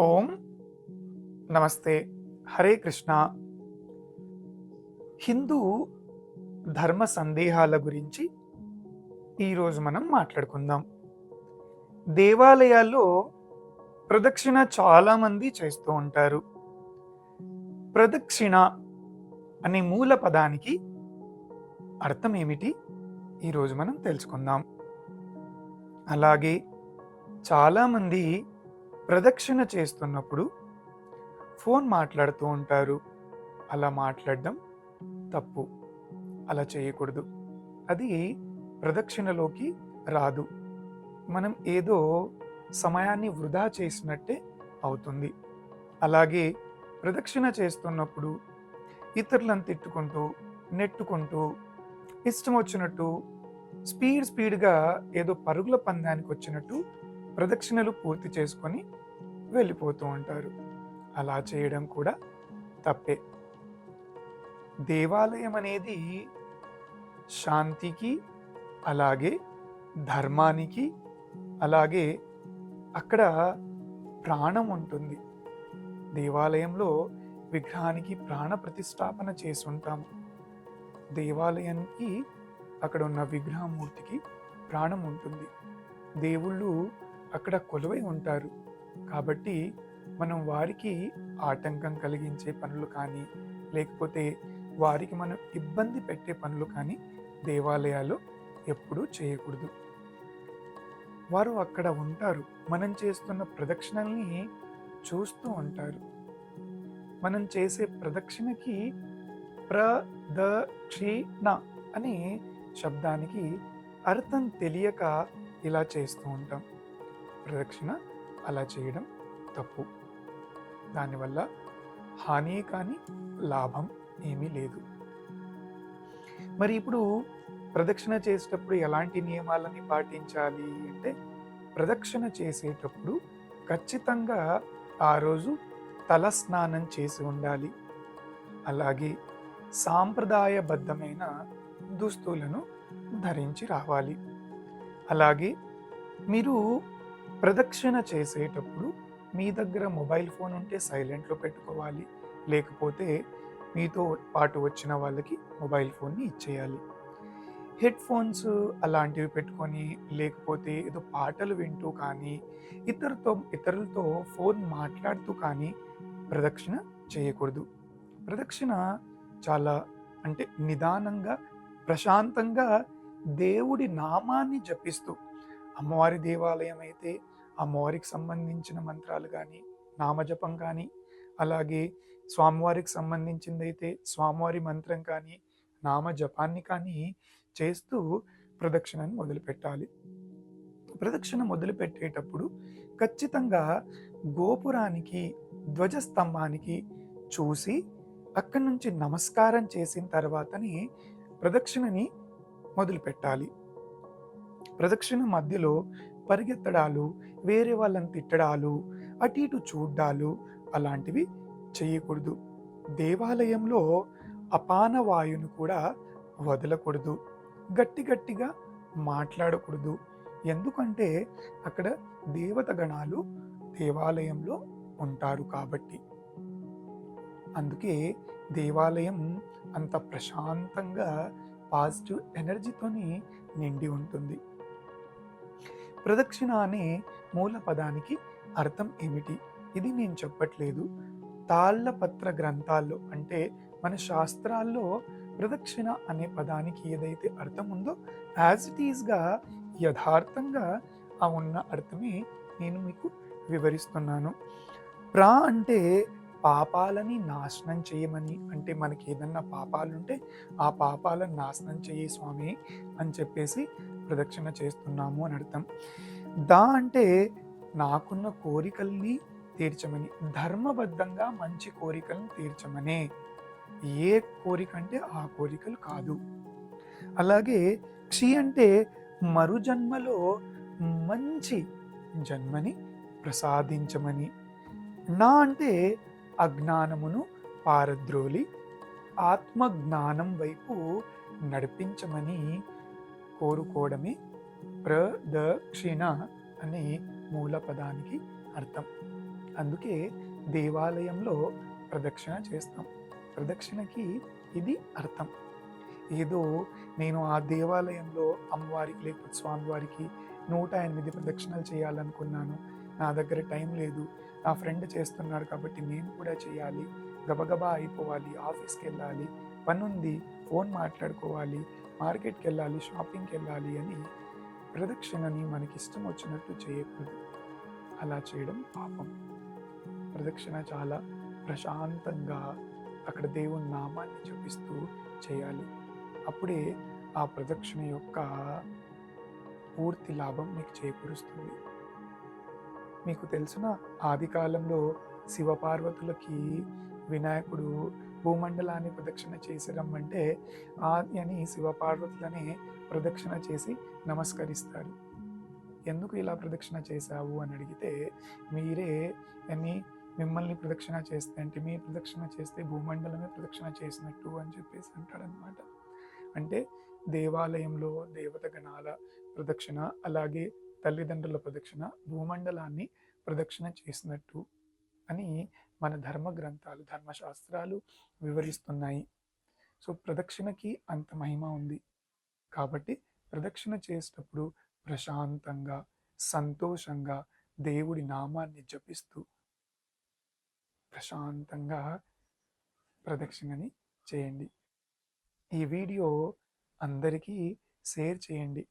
ఓం నమస్తే. హరే కృష్ణ. హిందూ ధర్మ సందేహాల గురించి ఈరోజు మనం మాట్లాడుకుందాం. దేవాలయాల్లో ప్రదక్షిణ చాలా మంది చేస్తూ ఉంటారు. ప్రదక్షిణ అనే మూల పదానికి అర్థం ఏమిటి ఈరోజు మనం తెలుసుకుందాం. అలాగే చాలామంది ప్రదక్షిణ చేస్తున్నప్పుడు ఫోన్ మాట్లాడుతూ ఉంటారు. అలా మాట్లాడడం తప్పు. అలా చేయకూడదు. అది ప్రదక్షిణలోకి రాదు. మనం ఏదో సమయాన్ని వృధా చేసినట్టే అవుతుంది. అలాగే ప్రదక్షిణ చేస్తున్నప్పుడు ఇతరులను తిట్టుకుంటూ, నెట్టుకుంటూ, ఇష్టం వచ్చినట్టు స్పీడ్గా ఏదో పరుగుల పందానికి వచ్చినట్టు ప్రదక్షిణలు పూర్తి చేసుకొని వెళ్ళిపోతూ ఉంటారు. అలా చేయడం కూడా తప్పే. దేవాలయం అనేది శాంతికి, అలాగే ధర్మానికి, అలాగే అక్కడ ప్రాణం ఉంటుంది. దేవాలయంలో విగ్రహానికి ప్రాణ ప్రతిష్టాపన చేసి ఉంటాము. దేవాలయానికి అక్కడ ఉన్న విగ్రహమూర్తికి ప్రాణం ఉంటుంది. దేవుళ్ళు అక్కడ కొలువై ఉంటారు. కాబట్టి మనం వారికి ఆటంకం కలిగించే పనులు కానీ, లేకపోతే వారికి మనం ఇబ్బంది పెట్టే పనులు కానీ దేవాలయాల్లో ఎప్పుడూ చేయకూడదు. వారు అక్కడ ఉంటారు. మనం చేస్తున్న ప్రదక్షిణల్ని చూస్తూ ఉంటారు. మనం చేసే ప్రదక్షిణకి ప్రదక్షిణ అనే శబ్దానికి అర్థం తెలియక ఇలా చేస్తూ ఉంటాం. ప్రదక్షిణ అలా చేయడం తప్పు. దానివల్ల హాని కానీ లాభం ఏమీ లేదు. మరి ఇప్పుడు ప్రదక్షిణ చేసేటప్పుడు ఎలాంటి నియమాలని పాటించాలి అంటే, ప్రదక్షిణ చేసేటప్పుడు ఖచ్చితంగా ఆ రోజు తల స్నానం చేసి ఉండాలి. అలాగే సాంప్రదాయబద్ధమైన దుస్తులను ధరించి రావాలి. అలాగే మీరు ప్రదక్షిణ చేసేటప్పుడు మీ దగ్గర మొబైల్ ఫోన్ ఉంటే సైలెంట్లో పెట్టుకోవాలి. లేకపోతే మీతో పాటు వచ్చిన వాళ్ళకి మొబైల్ ఫోన్ని ఇచ్చేయాలి. హెడ్ ఫోన్స్ అలాంటివి పెట్టుకొని, లేకపోతే ఏదో పాటలు వింటూ కానీ, ఇతరులతో ఫోన్ మాట్లాడుతూ కానీ ప్రదక్షిణ చేయకూడదు. ప్రదక్షిణ చాలా నిదానంగా, ప్రశాంతంగా దేవుడి నామాన్ని జపిస్తూ, అమ్మవారి దేవాలయం అయితే అమ్మవారికి సంబంధించిన మంత్రాలు కానీ, నామజపం కానీ, అలాగే స్వామివారికి సంబంధించిందైతే స్వామివారి మంత్రం కానీ, నామజపాన్ని కానీ చేస్తూ ప్రదక్షిణను మొదలుపెట్టాలి. ప్రదక్షిణ మొదలుపెట్టేటప్పుడు ఖచ్చితంగా గోపురానికి, ధ్వజస్తంభానికి చూసి అక్కడి నుంచి నమస్కారం చేసిన తర్వాతనే ప్రదక్షిణని మొదలుపెట్టాలి. ప్రదక్షిణ మధ్యలో పరిగెత్తడాలు, వేరే వాళ్ళని తిట్టడాలు, అటు ఇటు చూడ్డాలు అలాంటివి చేయకూడదు. దేవాలయంలో అపాన వాయువును కూడా వదలకూడదు. గట్టిగా మాట్లాడకూడదు. ఎందుకంటే అక్కడ దేవత గణాలు దేవాలయంలో ఉంటారు కాబట్టి. అందుకే దేవాలయం అంత ప్రశాంతంగా పాజిటివ్ ఎనర్జీతోని నిండి ఉంటుంది. ప్రదక్షిణ అనే మూల పదానికి అర్థం ఏమిటి? ఇది నేను చెప్పట్లేదు. తాళ్ళపత్ర గ్రంథాల్లో మన శాస్త్రాల్లో ప్రదక్షిణ అనే పదానికి ఏదైతే అర్థం ఉందో యాజ్ ఇట్ ఈస్గా యథార్థంగా ఆ ఉన్న అర్థమే నేను మీకు వివరిస్తున్నాను. అంటే పాపాలని నాశనం చేయమని, మనకి ఏదన్నా పాపాలుంటే ఆ పాపాలను నాశనం చేయి స్వామి అని చెప్పేసి ప్రదక్షిణ చేస్తున్నాము అని అర్థం. అంటే నాకున్న కోరికల్ని తీర్చమని, ధర్మబద్ధంగా మంచి కోరికలను తీర్చమనే. ఏ కోరిక అంటే ఆ కోరికలు కాదు. అలాగే క్షి అంటే మరు జన్మలో మంచి జన్మని ప్రసాదించమని. నా అంటే అజ్ఞానమును పారద్రోలి ఆత్మజ్ఞానం వైపు నడిపించమని కోరుకోవడమే ప్రదక్షిణ అనే మూల పదానికి అర్థం. అందుకే దేవాలయంలో ప్రదక్షిణ చేస్తాం. ప్రదక్షిణకి ఇది అర్థం. ఏదో నేను ఆ దేవాలయంలో అమ్మవారికి లేకపోతే స్వామివారికి 108 ప్రదక్షిణలు చేయాలనుకున్నాను. నా దగ్గర టైం లేదు. నా ఫ్రెండ్ చేస్తున్నాడు కాబట్టి నేను కూడా చేయాలి. గబగబా అయిపోవాలి. ఆఫీస్‌కెళ్ళాలి. పనుంది. ఫోన్ మాట్లాడుకోవాలి. మార్కెట్‌కెళ్ళాలి. షాపింగ్‌కెళ్ళాలి అని ప్రదక్షిణని మనకిష్టం వచ్చినట్టు చేయకూడదు. అలా చేయడం పాపం. ప్రదక్షిణ చాలా ప్రశాంతంగా అక్కడ దేవుని నామాన్ని జపిస్తూ చేయాలి. అప్పుడే ఆ ప్రదక్షిణ యొక్క పూర్తి లాభం మీకు చేకూరుస్తుంది. మీకు తెలిసిన ఆది కాలంలో శివపార్వతులకి వినాయకుడు భూమండలాన్ని ప్రదక్షిణ చేసి రమ్మంటే ఆది అని శివపార్వతులనే ప్రదక్షిణ చేసి నమస్కరిస్తారు. ఎందుకు ఇలా ప్రదక్షిణ చేశావు అని అడిగితే, మీరే అని మిమ్మల్ని ప్రదక్షిణ చేస్తే అంటే మీ ప్రదక్షిణ చేస్తే భూమండలమే ప్రదక్షిణ చేసినట్టు అని చెప్పేసి అంటాడనమాట. అంటే దేవాలయంలో దేవత గణాల ప్రదక్షిణ, అలాగే తల్లిదండ్రుల ప్రదక్షిణ భూమండలాన్ని ప్రదక్షిణ చేసినట్టు అని మన ధర్మ గ్రంథాలు, ధర్మశాస్త్రాలు వివరిస్తున్నాయి. సో ప్రదక్షిణకి అంత మహిమ ఉంది. కాబట్టి ప్రదక్షిణ చేసేటప్పుడు ప్రశాంతంగా, సంతోషంగా దేవుడి నామాన్ని జపిస్తూ ప్రశాంతంగా ప్రదక్షిణని చేయండి. ఈ వీడియో అందరికీ షేర్ చేయండి.